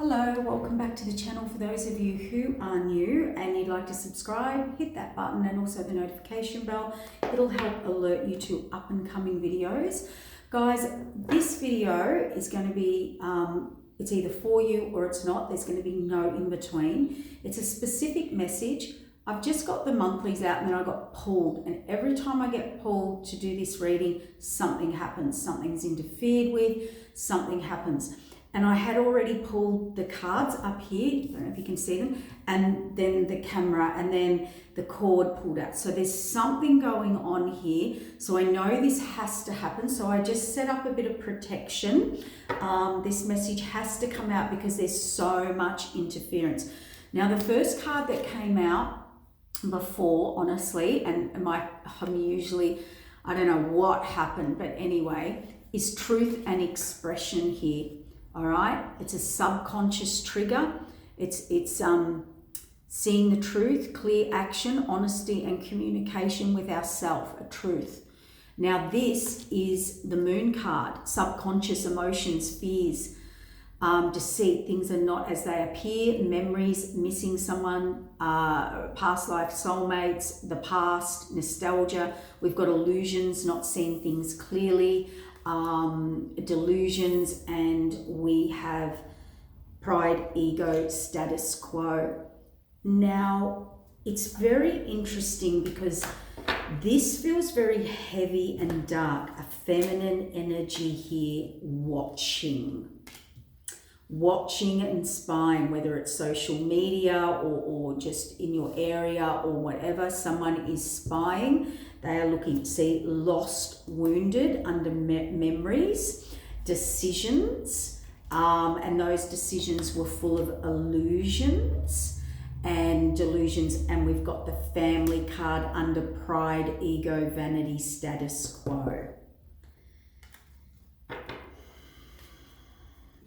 Hello, welcome back to the channel. For those of you who are new and you'd like to subscribe, hit that button and also the notification bell. It'll help alert you to up and coming videos. Guys, this video is going to be, it's either for you or it's not. There's going to be no in between. It's a specific message. I've just got the monthlies out and then I got pulled, and every time I get pulled to do this reading, something happens. Something's interfered with, something happens. And I had already pulled the cards up here, I don't know if you can see them, and then the camera, and then the cord pulled out. So there's something going on here. So I know this has to happen. So I just set up a bit of protection. This message has to come out because there's so much interference. Now, the first card that came out before, honestly, and I'm usually, I don't know what happened, but anyway, is truth and expression here. All right, it's a subconscious trigger. It's seeing the truth, clear action, honesty, and communication with ourself, a truth. Now, this is the moon card, subconscious emotions, fears, deceit, things are not as they appear, memories, missing someone, past life soulmates, the past, nostalgia. We've got illusions, not seeing things clearly, delusions, and we have pride, ego, status quo. Now, it's very interesting because this feels very heavy and dark, a feminine energy here, watching and spying, whether it's social media or just in your area or whatever. Someone is spying. They are looking, see, lost, wounded, under memories, decisions, and those decisions were full of illusions and delusions. And we've got the family card under pride, ego, vanity, status quo.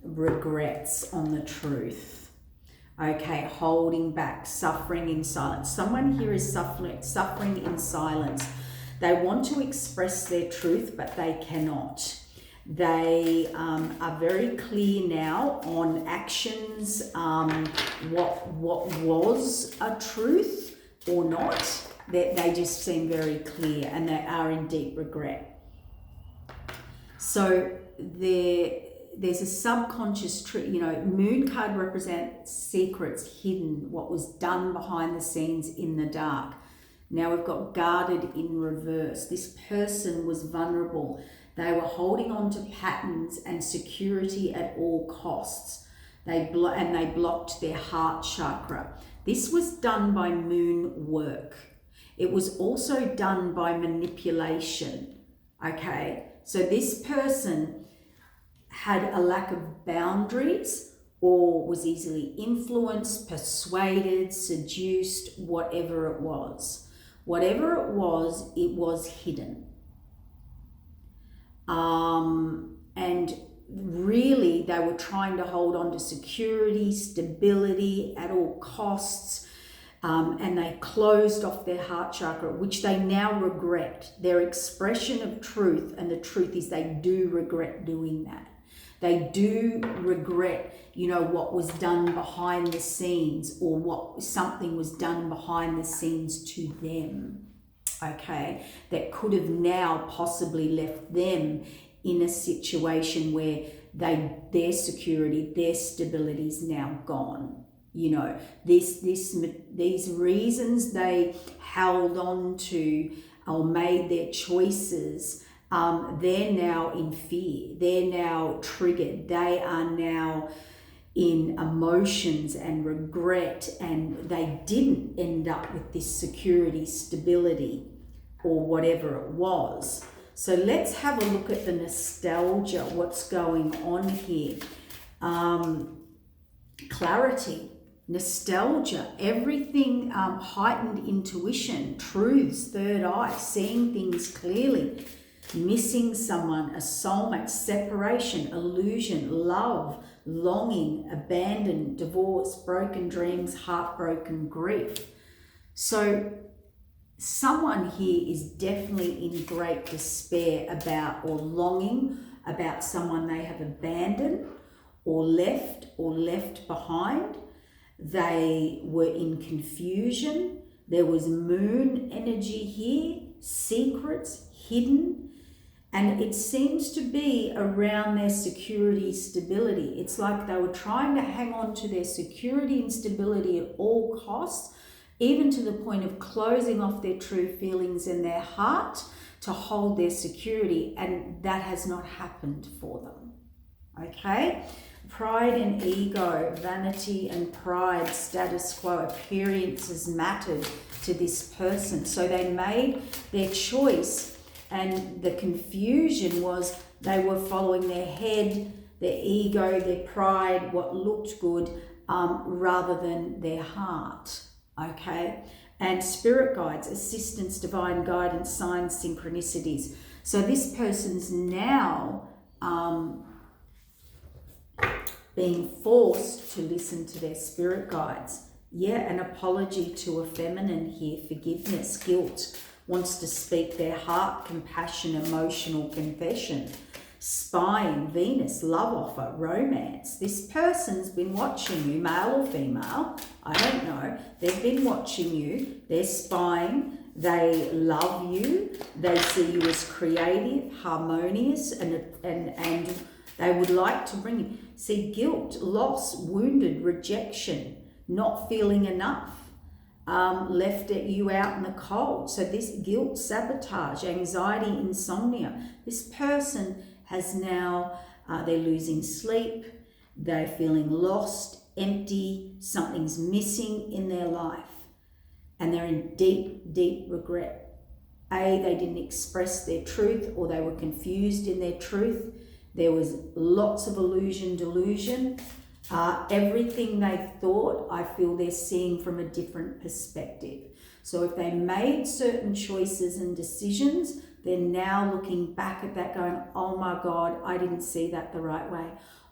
Regrets on the truth. Okay, holding back, suffering in silence. Someone here is suffering in silence. They want to express their truth, but they cannot. They are very clear now on actions, what was a truth or not. They just seem very clear, and they are in deep regret. So there's a subconscious moon card represents secrets hidden, what was done behind the scenes in the dark. Now we've got guarded in reverse. This person was vulnerable. They were holding on to patterns and security at all costs. They blocked their heart chakra. This was done by moon work. It was also done by manipulation. Okay, so this person had a lack of boundaries or was easily influenced, persuaded, seduced, whatever it was. Whatever it was hidden. And really they were trying to hold on to security, stability at all costs. And they closed off their heart chakra, which they now regret. Their expression of truth, and the truth is they do regret doing that. They do regret, what was done behind the scenes, or what something was done behind the scenes to them, okay, that could have now possibly left them in a situation where their security, their stability is now gone. These reasons they held on to or made their choices, they're now in fear. They're now triggered. They are now in emotions and regret, and they didn't end up with this security, stability, or whatever it was. So let's have a look at the nostalgia, what's going on here. Clarity, nostalgia, everything, heightened intuition, truths, third eye, seeing things clearly, missing someone, a soulmate, separation, illusion, love, longing, abandon, divorce, broken dreams, heartbroken, grief. So someone here is definitely in great despair about, or longing about someone they have abandoned, or left behind. They were in confusion. There was moon energy here, secrets hidden, and it seems to be around their security, stability. It's like they were trying to hang on to their security and stability at all costs, even to the point of closing off their true feelings in their heart to hold their security, and that has not happened for them. Okay? Pride and ego, vanity and pride, status quo, appearances mattered to this person. So they made their choice, and the confusion was they were following their head, their ego, their pride, what looked good, rather than their heart. Okay? And spirit guides, assistance, divine guidance, signs, synchronicities. So this person's now being forced to listen to their spirit guides. Yeah, an apology to a feminine here, forgiveness, guilt, wants to speak their heart, compassion, emotional confession, spying, Venus, love offer, romance. This person's been watching you, male or female, I don't know. They've been watching you, they're spying, they love you, they see you as creative, harmonious, and they would like to bring you. See, guilt, loss, wounded, rejection, not feeling enough, left you out in the cold. So this guilt, sabotage, anxiety, insomnia. This person has now, they're losing sleep, they're feeling lost, empty, something's missing in their life, and they're in deep, deep regret. They didn't express their truth, or they were confused in their truth. There was lots of illusion, delusion. Everything they thought, I feel they're seeing from a different perspective. So if they made certain choices and decisions, they're now looking back at that going, oh my God, I didn't see that the right way.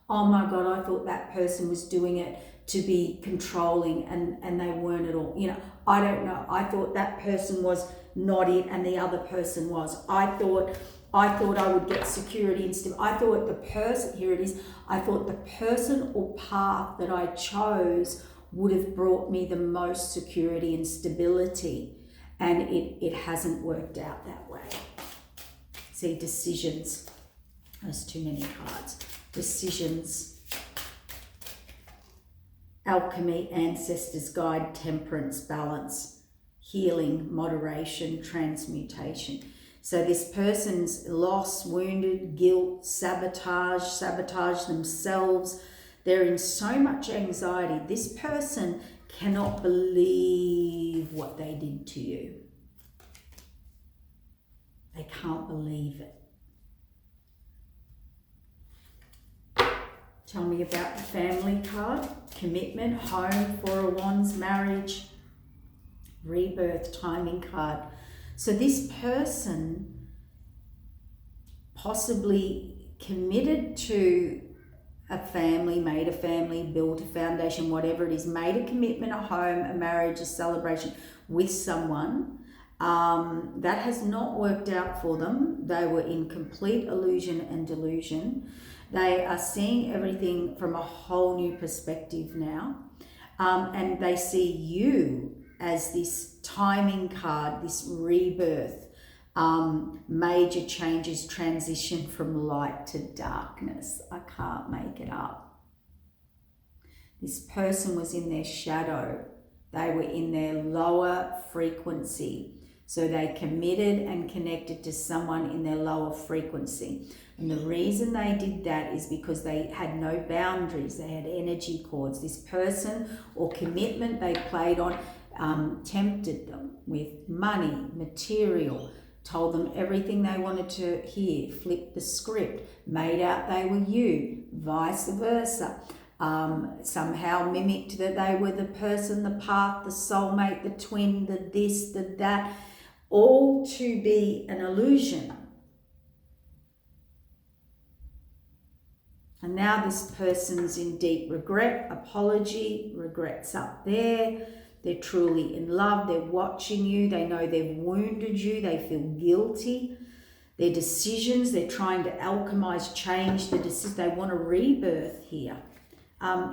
Oh my God, I thought that person was doing it to be controlling, and they weren't at all. You know, I don't know. I thought that person was not it and the other person was. I thought I would get security and stability. I thought the person, here it is, I thought the person or path that I chose would have brought me the most security and stability. And it hasn't worked out that way. See, decisions. There's too many cards. Decisions. Alchemy, ancestors guide, temperance, balance, healing, moderation, transmutation. So this person's lost, wounded, guilt, sabotage themselves. They're in so much anxiety. This person cannot believe what they did to you. They can't believe it. Tell me about the family card. Commitment, home, Four of Wands, marriage, rebirth, timing card. So this person possibly committed to a family, made a family, built a foundation, whatever it is, made a commitment, a home, a marriage, a celebration with someone. That has not worked out for them. They were in complete illusion and delusion. They are seeing everything from a whole new perspective now. And they see you as this timing card, this rebirth, major changes, transition from light to darkness. I can't make it up. This person was in their shadow. They were in their lower frequency. So they committed and connected to someone in their lower frequency. And the reason they did that is because they had no boundaries. They had energy cords. This person or commitment they played on tempted them with money, material, told them everything they wanted to hear, flipped the script, made out they were you, vice versa. Somehow mimicked that they were the person, the path, the soulmate, the twin, the this, the that, all to be an illusion. And now this person's in deep regret, apology, regrets up there. They're truly in love. They're watching you. They know they've wounded you. They feel guilty. Their decisions, they're trying to alchemize, change the decisions. They want a rebirth here.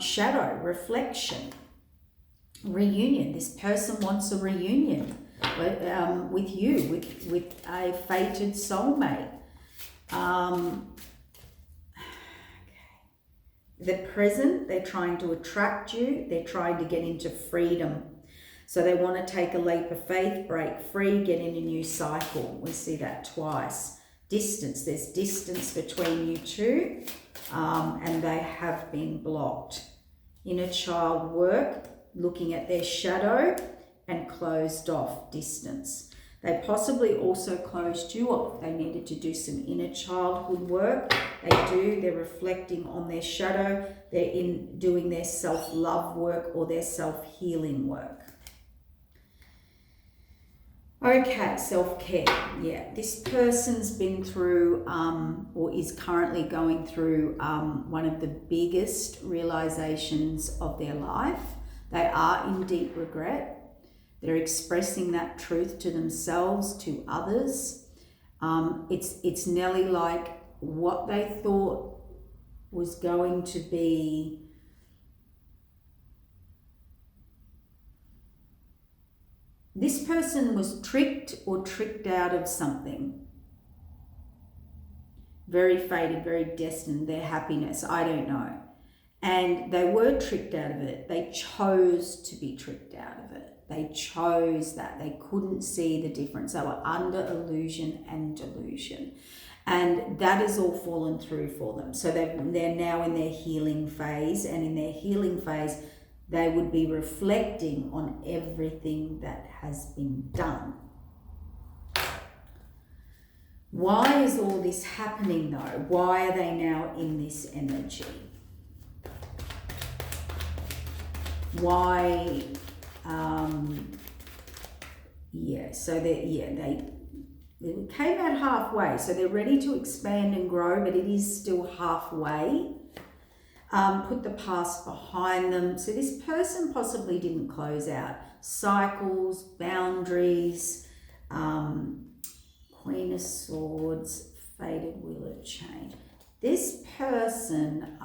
Shadow, reflection, reunion. This person wants a reunion with you, with a fated soulmate. The present, they're trying to attract you. They're trying to get into freedom. So they want to take a leap of faith, break free, get in a new cycle. We see that twice. Distance, there's distance between you two, and they have been blocked. Inner child work, looking at their shadow, and closed off, distance. They possibly also closed you off. They needed to do some inner childhood work. They're reflecting on their shadow. They're doing their self-love work or their self-healing work. Okay, self-care. Yeah, this person's been through or is currently going through one of the biggest realizations of their life. They are in deep regret. They're expressing that truth to themselves, to others. It's nearly like what they thought was going to be this person was tricked or tricked out of something. Very fated, very destined, their happiness, I don't know. And they were tricked out of it. They chose to be tricked out of it. They chose that. They couldn't see the difference. They were under illusion and delusion. And that has all fallen through for them. So they're now in their healing phase. And in their healing phase, they would be reflecting on everything that has been done. Why is all this happening though? Why are they now in this energy? Why? So they came out halfway. So they're ready to expand and grow, but it is still halfway. Put the past behind them. So this person possibly didn't close out cycles, boundaries, Queen of Swords, fated wheel of change. This person,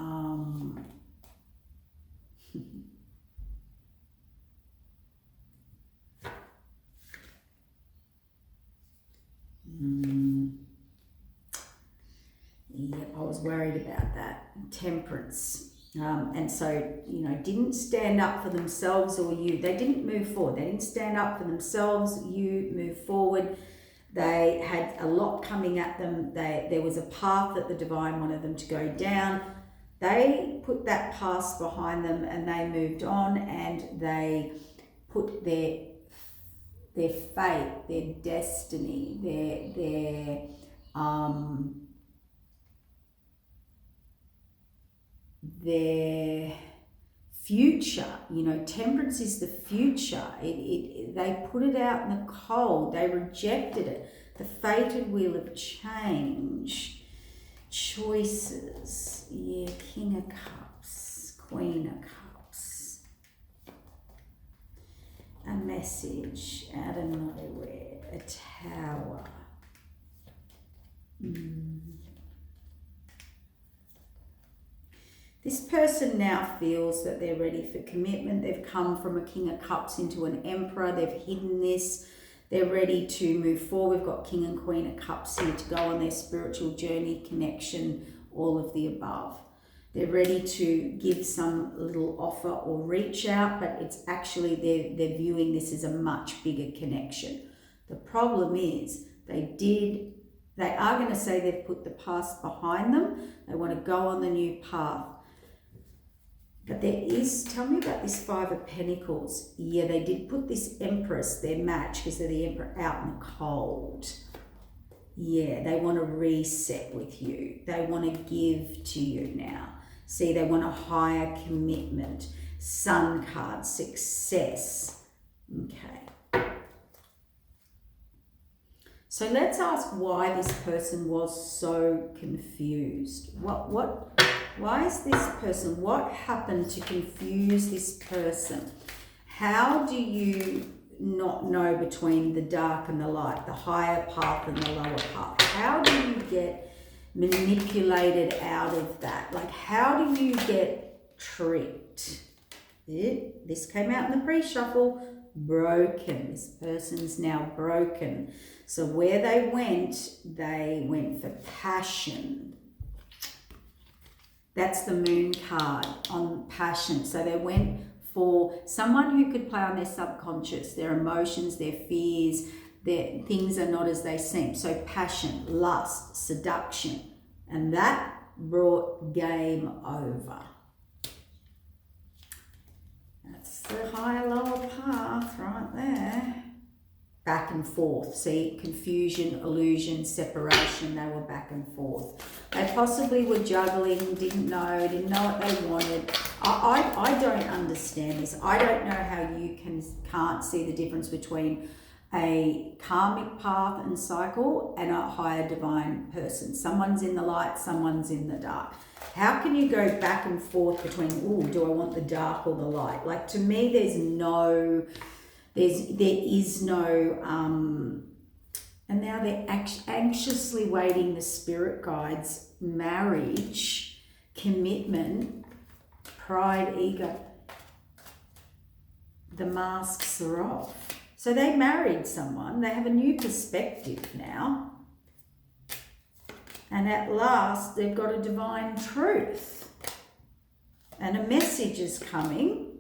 Yep, I was worried about that. Temperance. And so, didn't stand up for themselves or you. They didn't move forward. They didn't stand up for themselves. You move forward. They had a lot coming at them. There was a path that the divine wanted them to go down. They put that past behind them and they moved on, and they put their fate, their destiny, their future. Temperance is the future. They put it out in the cold. They rejected it. The fated wheel of change. Choices. Yeah, King of Cups, Queen of Cups. A message out of nowhere. A Tower. This person now feels that they're ready for commitment. They've come from a King of Cups into an Emperor. They've hidden this. They're ready to move forward. We've got King and Queen of Cups here to go on their spiritual journey, connection, all of the above. They're ready to give some little offer or reach out, but it's actually they're viewing this as a much bigger connection. The problem is they are going to say they've put the past behind them. They want to go on the new path. But tell me about this Five of Pentacles. Yeah, they did put this Empress, their match, because they're the Emperor, out in the cold. Yeah, they want to reset with you. They want to give to you now. See, they want a higher commitment. Sun card, success. Okay. So let's ask why this person was so confused. Why is this person, what happened to confuse this person? How do you not know between the dark and the light, the higher path and the lower path? How do you get manipulated out of that? Like, how do you get tricked? This came out in the pre-shuffle. Broken. This person's now broken. So where they went for passion. That's the moon card on passion. So they went for someone who could play on their subconscious, their emotions, their fears, their things are not as they seem. So passion, lust, seduction. And that brought game over. That's the higher lower path right there. Back and forth. See, confusion, illusion, separation. They were back and forth. They possibly were juggling, didn't know what they wanted. I don't understand this. I don't know how you can't see the difference between a karmic path and cycle and a higher divine person. Someone's in the light, someone's in the dark. How can you go back and forth between, do I want the dark or the light? Like, to me, there is no, and now they're anxiously waiting the spirit guides, marriage, commitment, pride, ego. The masks are off. So they married someone, they have a new perspective now. And at last, they've got a divine truth. And a message is coming.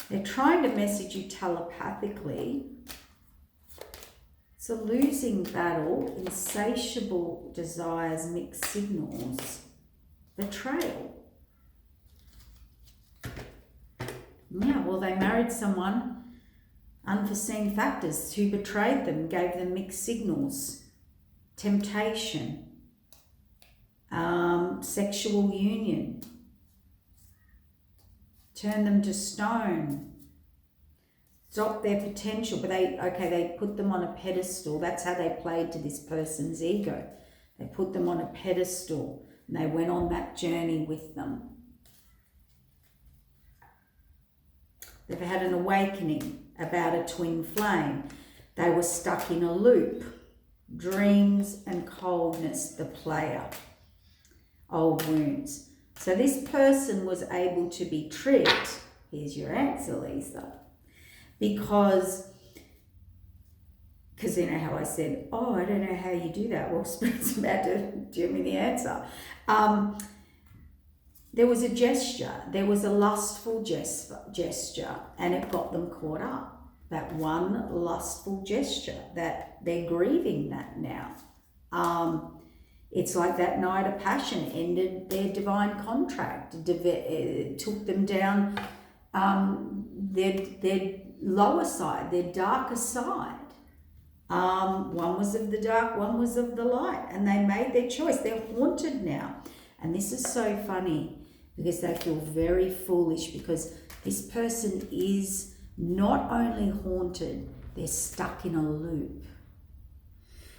They're trying to message you telepathically. It's a losing battle, insatiable desires, mixed signals, betrayal. Yeah, well, they married someone, unforeseen factors who betrayed them, gave them mixed signals, temptation, sexual union, turned them to stone, stopped their potential, but they put them on a pedestal. That's how they played to this person's ego. They put them on a pedestal and they went on that journey with them. They've had an awakening about a twin flame. They were stuck in a loop. Dreams and coldness, the player. Old wounds. So this person was able to be tricked. Here's your answer, Lisa. Because you know how I said, I don't know how you do that. Well, Spirit's about to give me the answer. There was a gesture. There was a lustful gesture, and it got them caught up. That one lustful gesture, that they're grieving that now. It's like that night of passion ended their divine contract, took them down their lower side, their darker side. One was of the dark, one was of the light, and they made their choice. They're haunted now. And this is so funny because they feel very foolish, because this person is not only haunted, they're stuck in a loop.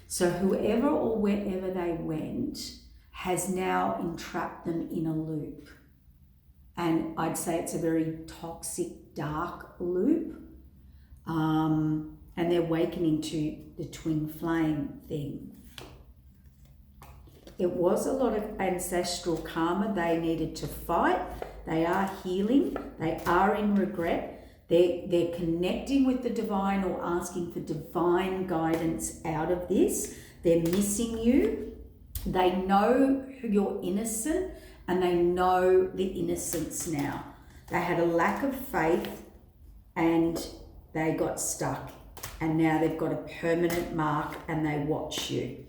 So whoever or wherever they went has now entrapped them in a loop. And I'd say it's a very toxic, dark loop. And they're awakening to the twin flame thing. It was a lot of ancestral karma they needed to fight. They are healing. They are in regret. They're connecting with the divine or asking for divine guidance out of this. They're missing you. They know you're innocent and they know the innocence now. They had a lack of faith and they got stuck. And now they've got a permanent mark and they watch you.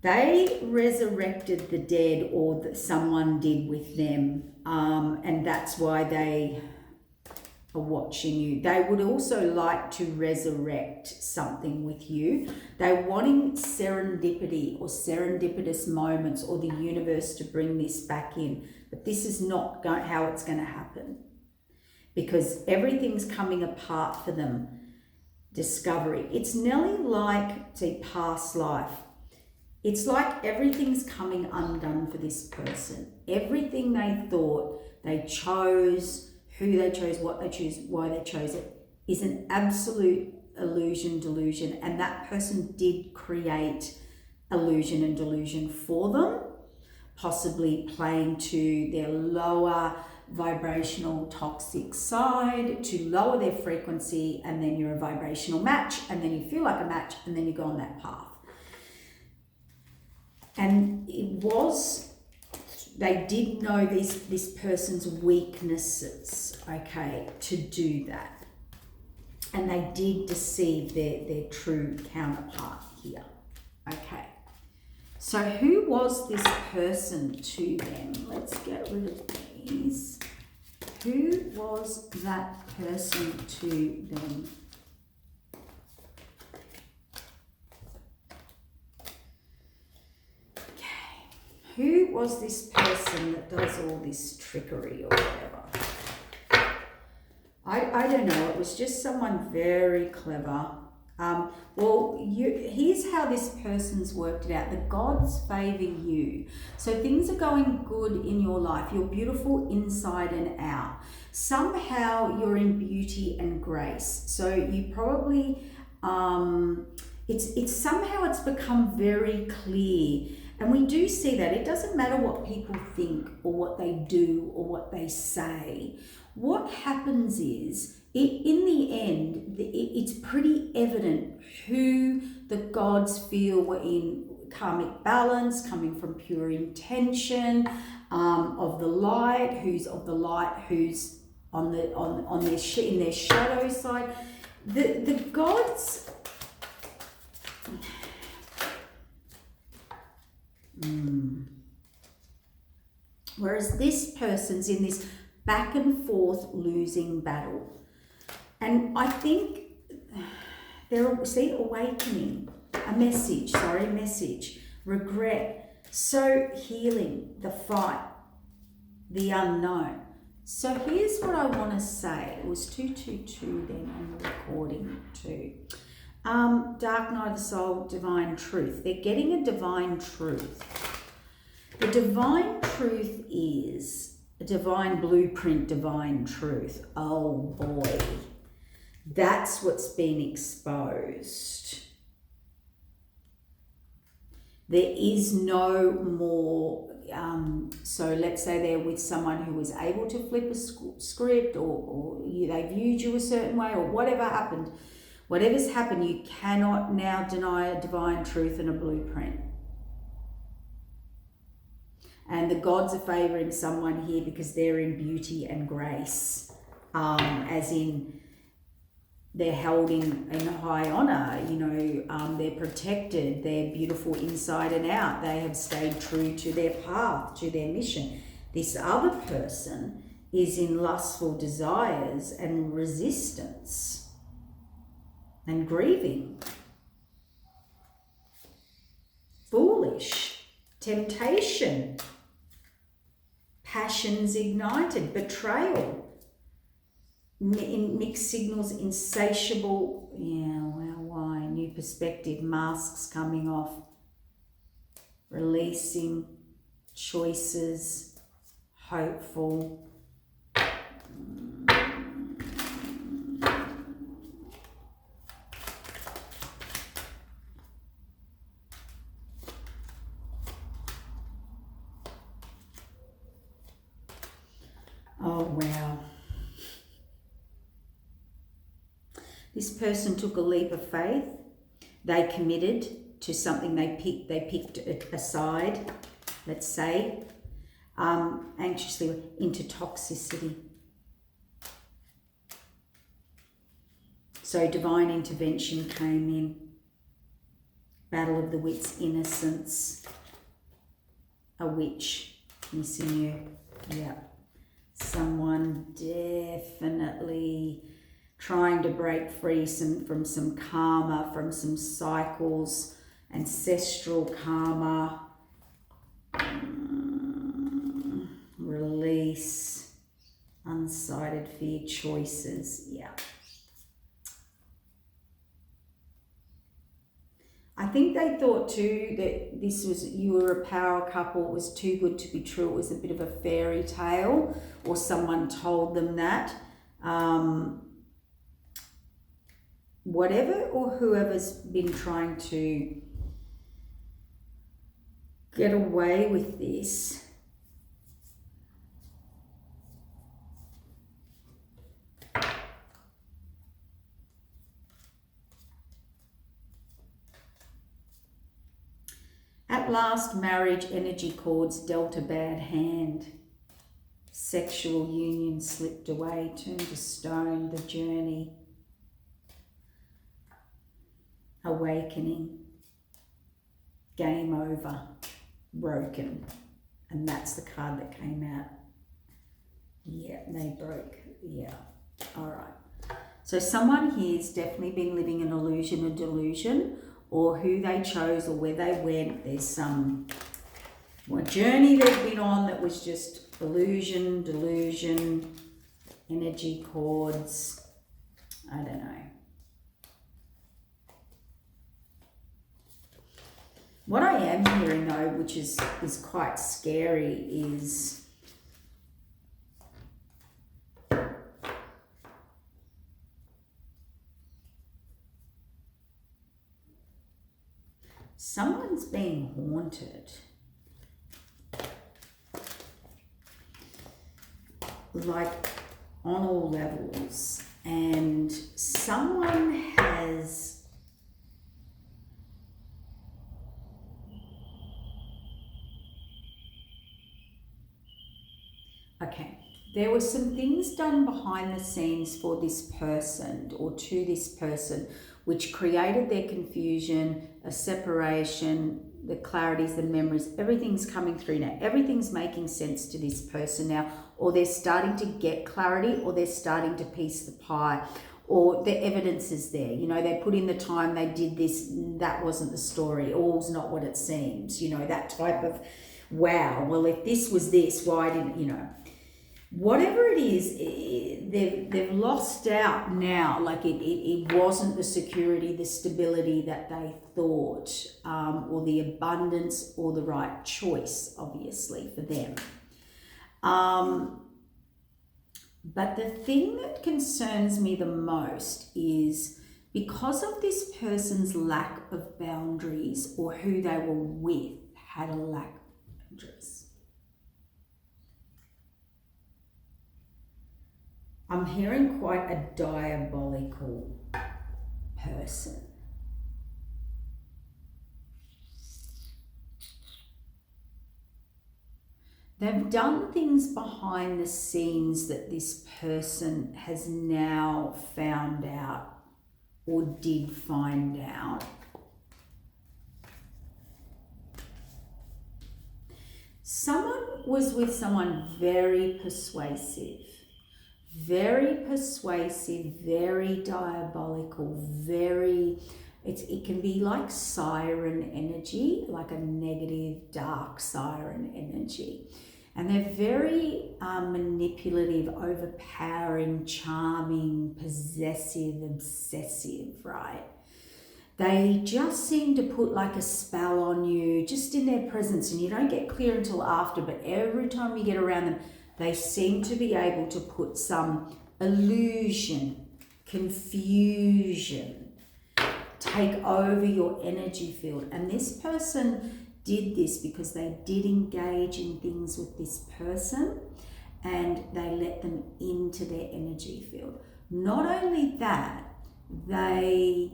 They resurrected the dead, or that someone did with them. And that's why they are watching you. They would also like to resurrect something with you. They're wanting serendipity or serendipitous moments, or the universe to bring this back in. But this is not how it's going to happen, because everything's coming apart for them. Discovery. It's nearly like, see, past life. It's like everything's coming undone for this person. Everything they thought they chose, who they chose, what they chose, why they chose it, is an absolute illusion, delusion, and that person did create illusion and delusion for them, possibly playing to their lower vibrational toxic side to lower their frequency, and then you're a vibrational match, and then you feel like a match, and then you go on that path. And they did know this person's weaknesses, okay, to do that. And they did deceive their true counterpart here, okay. So who was this person to them? Let's get rid of these. Who was that person to them? Who was this person that does all this trickery or whatever? I don't know. It was just someone very clever. Here's how this person's worked it out. The gods favor you. So things are going good in your life. You're beautiful inside and out. Somehow you're in beauty and grace. So you probably, it's somehow it's become very clear. And we do see that. It doesn't matter what people think or what they do or what they say. What happens is, in the end, it's pretty evident who the gods feel were in karmic balance, coming from pure intention, of the light, who's on their in their shadow side. The gods. Whereas this person's in this back and forth losing battle. And I think awakening, message, regret, so healing, the fight, the unknown. So here's what I want to say. It was 222 then on the recording too. Dark night of the soul, divine truth. They're getting a divine truth. The divine truth is a divine blueprint, divine truth. Oh boy. That's what's been exposed. There is no more, so let's say they're with someone who was able to flip a script or they viewed you a certain way or whatever happened. Whatever's happened, you cannot now deny a divine truth and a blueprint. And the gods are favoring someone here because they're in beauty and grace, as in they're held in high honor, they're protected, they're beautiful inside and out, they have stayed true to their path, to their mission. This other person is in lustful desires and resistance and grieving, foolish, temptation, passions ignited, betrayal, mixed signals, insatiable, why? New perspective, masks coming off, releasing, choices, hopeful. Oh, wow. This person took a leap of faith. They committed to something they picked a side, let's say, anxiously into toxicity. So divine intervention came in. Battle of the wits, innocence. A witch missing you. Yeah. Someone definitely trying to break free from some karma, from some cycles, ancestral karma, release, unsighted fear, choices. Yeah. I think they thought too that you were a power couple, it was too good to be true, it was a bit of a fairy tale, or someone told them that. whatever or whoever's been trying to get away with this, at last, marriage energy cords dealt a bad hand. Sexual union slipped away, turned to stone, the journey. Awakening. Game over. Broken. And that's the card that came out. Yeah, they broke. Yeah. All right. So someone here's definitely been living an illusion or delusion, or who they chose or where they went. There's some journey they've been on that was just illusion, delusion, energy cords. I don't know. What I am hearing though, which is quite scary, is someone's being haunted. Like on all levels. And someone has there were some things done behind the scenes for this person or to this person which created their confusion, a separation, the clarities, the memories, everything's coming through now. Everything's making sense to this person now, or they're starting to get clarity, or they're starting to piece the pie, or the evidence is there. You know, they put in the time, they did this, that wasn't the story, all's not what it seems, you know, that type of, wow, well, if this was this, why didn't, you know, whatever it is, they've lost out now. Like it wasn't the security, the stability that they thought, or the abundance or the right choice, obviously, for them. But the thing that concerns me the most is because of this person's lack of boundaries, or who they were with had a lack of boundaries. I'm hearing quite a diabolical person. They've done things behind the scenes that this person has now found out, or did find out. Someone was with someone very persuasive, very diabolical, it can be like siren energy, like a negative, dark siren energy. And they're very manipulative, overpowering, charming, possessive, obsessive, right? They just seem to put like a spell on you just in their presence, and you don't get clear until after, but every time you get around them, they seem to be able to put some illusion, confusion, take over your energy field. And this person did this because they did engage in things with this person, and they let them into their energy field. Not only that, they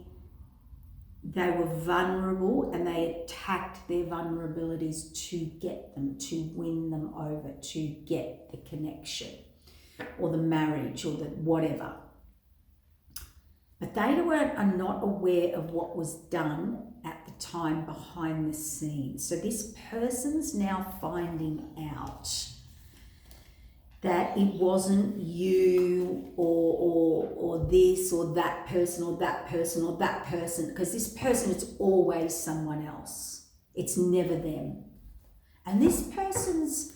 were vulnerable, and they attacked their vulnerabilities to get them, to win them over, to get the connection or the marriage or the whatever. But they are not aware of what was done at the time behind the scenes. So this person's now finding out that it wasn't you or this or that person or that person or that person, because this person is always someone else. It's never them. And this person's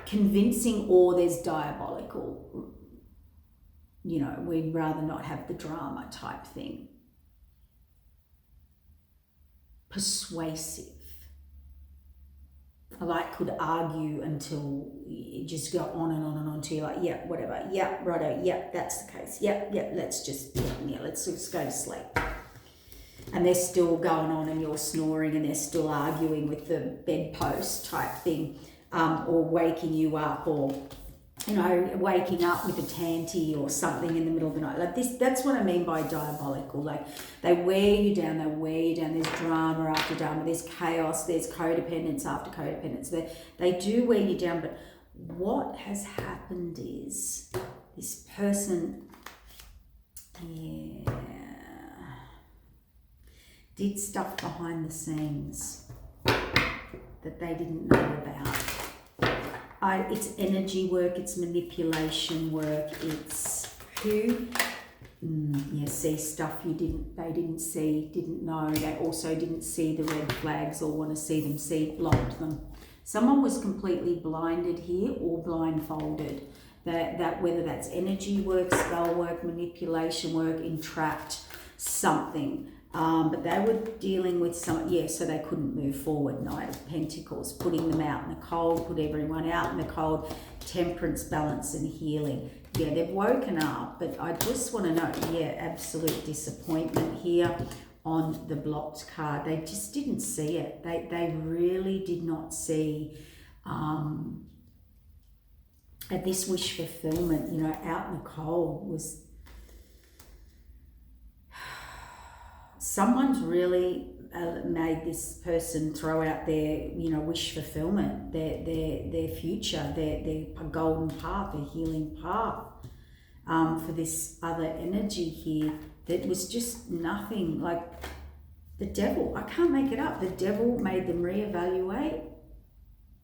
convincing, or there's diabolical, you know, we'd rather not have the drama type thing. Persuasive. like could argue until you just go on and on and on till you're like, yeah, whatever, yeah, righto, yeah, that's the case, yeah, let's just, let's just go to sleep. And they're still going on and you're snoring and they're still arguing with the bedpost type thing, or waking you up, or waking up with a tanty or something in the middle of the night. Like this, that's what I mean by diabolical. Like they wear you down, there's drama after drama, there's chaos, there's codependence after codependence. They do wear you down, but what has happened is this person, did stuff behind the scenes that they didn't know about. It's energy work, it's manipulation work, it's see stuff they didn't see, didn't know. They also didn't see the red flags or want to see them, blocked them. Someone was completely blinded here or blindfolded. That whether that's energy work, spell work, manipulation work, entrapped, something. But they were dealing with so they couldn't move forward. Knight of Pentacles, putting them out in the cold, put everyone out in the cold, temperance, balance and healing. Yeah, they've woken up, but I just want to know, absolute disappointment here on the blocked card. They just didn't see it. They really did not see this wish fulfillment, out in the cold was... Someone's really made this person throw out their, wish fulfillment, their future, their golden path, their healing path, for this other energy here that was just nothing. Like the devil, I can't make it up. The devil made them reevaluate,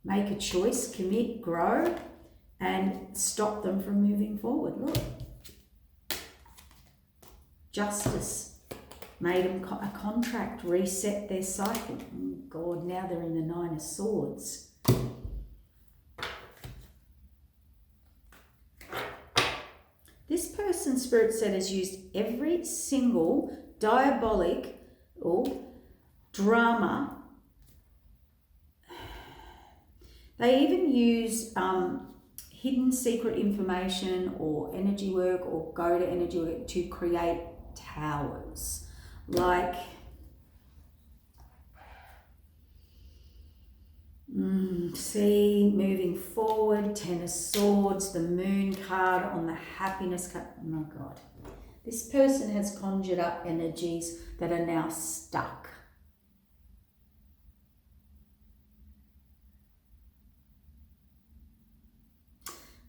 make a choice, commit, grow, and stop them from moving forward. Look, justice. Made them a contract, reset their cycle. Oh God, now they're in the Nine of Swords. This person, Spirit said, has used every single diabolic or drama. They even use hidden secret information or energy work, or go to energy work to create towers. Like, moving forward, Ten of Swords, the Moon card on the Happiness card. Oh my God. This person has conjured up energies that are now stuck.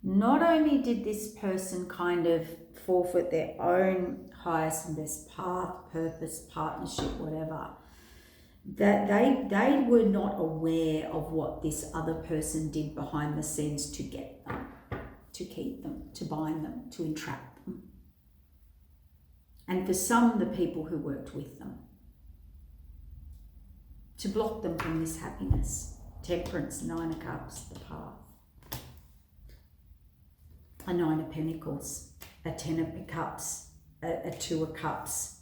Not only did this person kind of forfeit their own highest and best path, purpose, partnership, whatever, that they were not aware of what this other person did behind the scenes to get them, to keep them, to bind them, to entrap them. And for some, the people who worked with them, to block them from this happiness. Temperance, Nine of Cups, the path. A Nine of Pentacles, a Ten of Cups, a Two of Cups,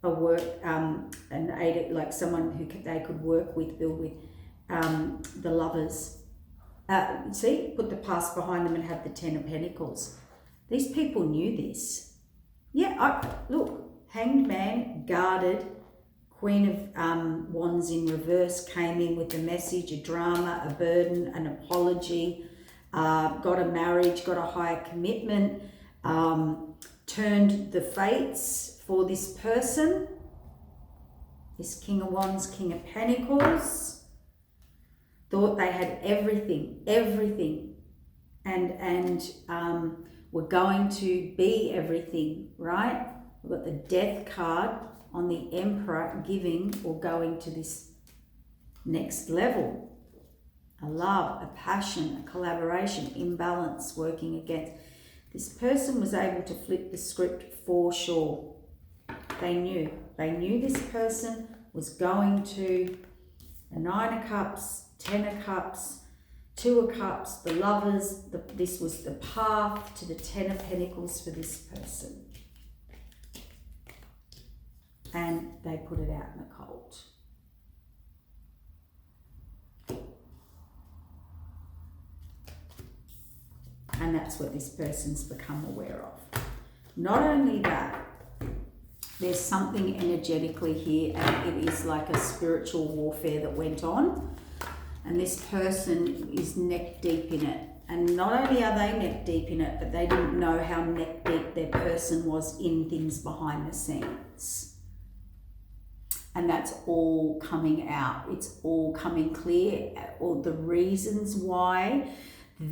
a work, an Eight, like someone who they could work with, build with, the Lovers. Put the past behind them and have the Ten of Pentacles. These people knew this. Look, Hanged Man, guarded, Queen of Wands in reverse came in with a message, a drama, a burden, an apology, got a marriage, got a higher commitment, turned the fates for this person. This King of Wands, King of Pentacles, thought they had everything, and were going to be everything, right? We've got the Death card on the Emperor, giving or going to this next level. A love, a passion, a collaboration, imbalance, working against. This person was able to flip the script for sure. They knew this person was going to a Nine of Cups, Ten of Cups, Two of Cups, the Lovers. This was the path to the Ten of Pentacles for this person. And they put it out in the cold. And that's what this person's become aware of. Not only that, there's something energetically here, and it is like a spiritual warfare that went on. And this person is neck deep in it. And not only are they neck deep in it, but they didn't know how neck deep their person was in things behind the scenes. And that's all coming out. It's all coming clear. All the reasons why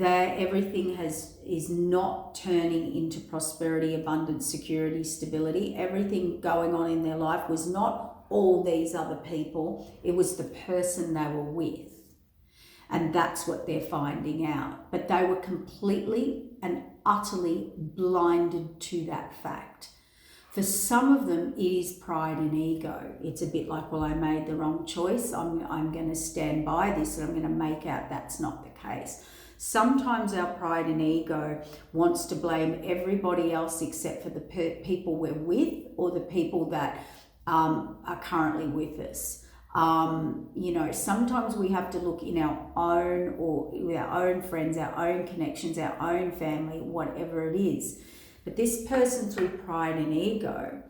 everything is not turning into prosperity, abundance, security, stability. Everything going on in their life was not all these other people. It was the person they were with. And that's what they're finding out. But they were completely and utterly blinded to that fact. For some of them, it is pride and ego. It's a bit like, well, I made the wrong choice. I'm going to stand by this, and I'm going to make out that's not the case. Sometimes our pride and ego wants to blame everybody else except for the people we're with, or the people that are currently with us. Sometimes we have to look in our own, or with our own friends, our own connections, our own family, whatever it is. But this person, through pride and ego,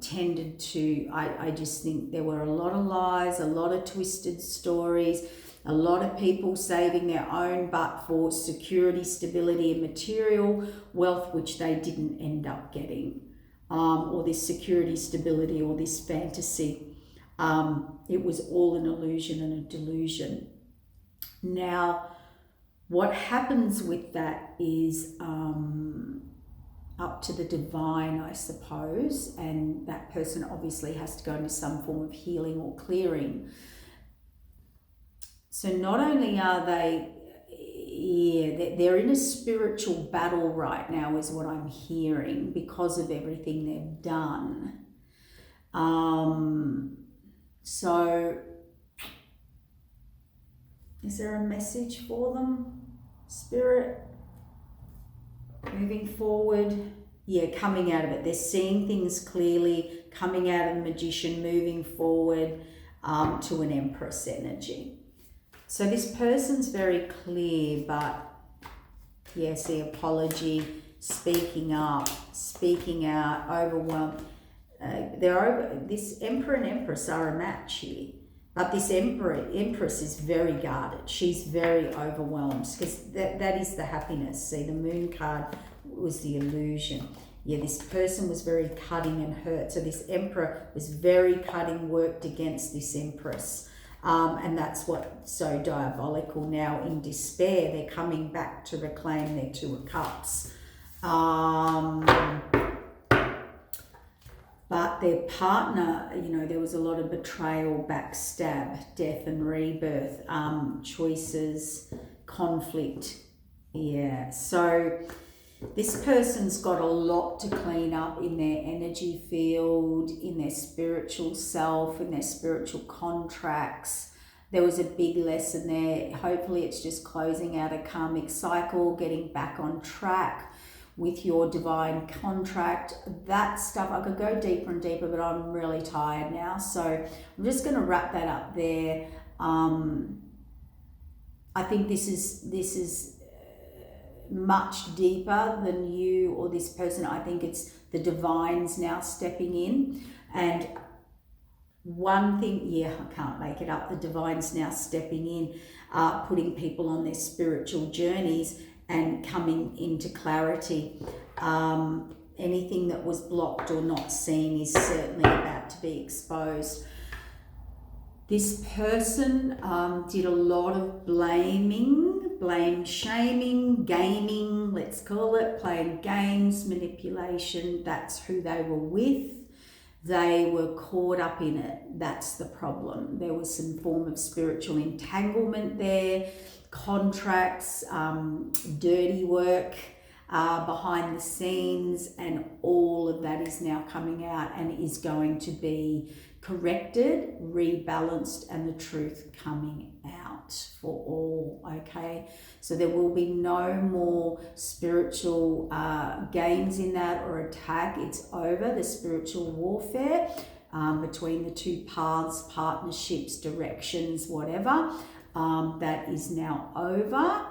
tended to, I just think there were a lot of lies, a lot of twisted stories, a lot of people saving their own butt for security, stability, and material wealth, which they didn't end up getting, or this security, stability, or this fantasy. It was all an illusion and a delusion. Now, what happens with that is up to the divine, I suppose, and that person obviously has to go into some form of healing or clearing. So not only are they, they're in a spiritual battle right now, is what I'm hearing, because of everything they've done. So, is there a message for them, Spirit? Moving forward, coming out of it. They're seeing things clearly, coming out of the Magician, moving forward to an Empress energy. So this person's very clear, but the apology, speaking up, speaking out, overwhelmed. This Emperor and Empress are a match here, but this Empress is very guarded. She's very overwhelmed, because that is the happiness. See, the Moon card was the illusion. This person was very cutting and hurt. So this Emperor was very cutting, worked against this Empress. And that's what's so diabolical now. In despair, they're coming back to reclaim their Two of Cups. But their partner, there was a lot of betrayal, backstab, death and rebirth, choices, conflict. So this person's got a lot to clean up in their energy field, in their spiritual self, in their spiritual contracts. There was a big lesson there. Hopefully it's just closing out a karmic cycle, getting back on track with your divine contract. That stuff, I could go deeper and deeper, but I'm really tired now. So I'm just going to wrap that up there. I think this is much deeper than you or this person. I think it's the divine's now stepping in. And one thing, I can't make it up. The divine's now stepping in, putting people on their spiritual journeys and coming into clarity. Anything that was blocked or not seen is certainly about to be exposed. This person did a lot of blame shaming, gaming, let's call it, playing games, manipulation. That's who they were with. They were caught up in it. That's the problem. There was some form of spiritual entanglement there, contracts, dirty work behind the scenes, and all of that is now coming out and is going to be corrected, rebalanced, and the truth coming out for all, okay? So there will be no more spiritual games in that or attack. It's over, the spiritual warfare between the two paths, partnerships, directions, whatever, that is now over.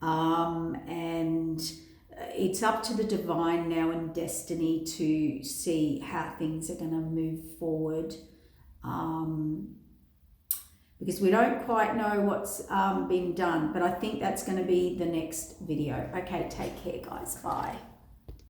and it's up to the divine now and destiny to see how things are going to move forward, because we don't quite know what's been done, but I think that's going to be the next video. Okay, take care, guys. Bye.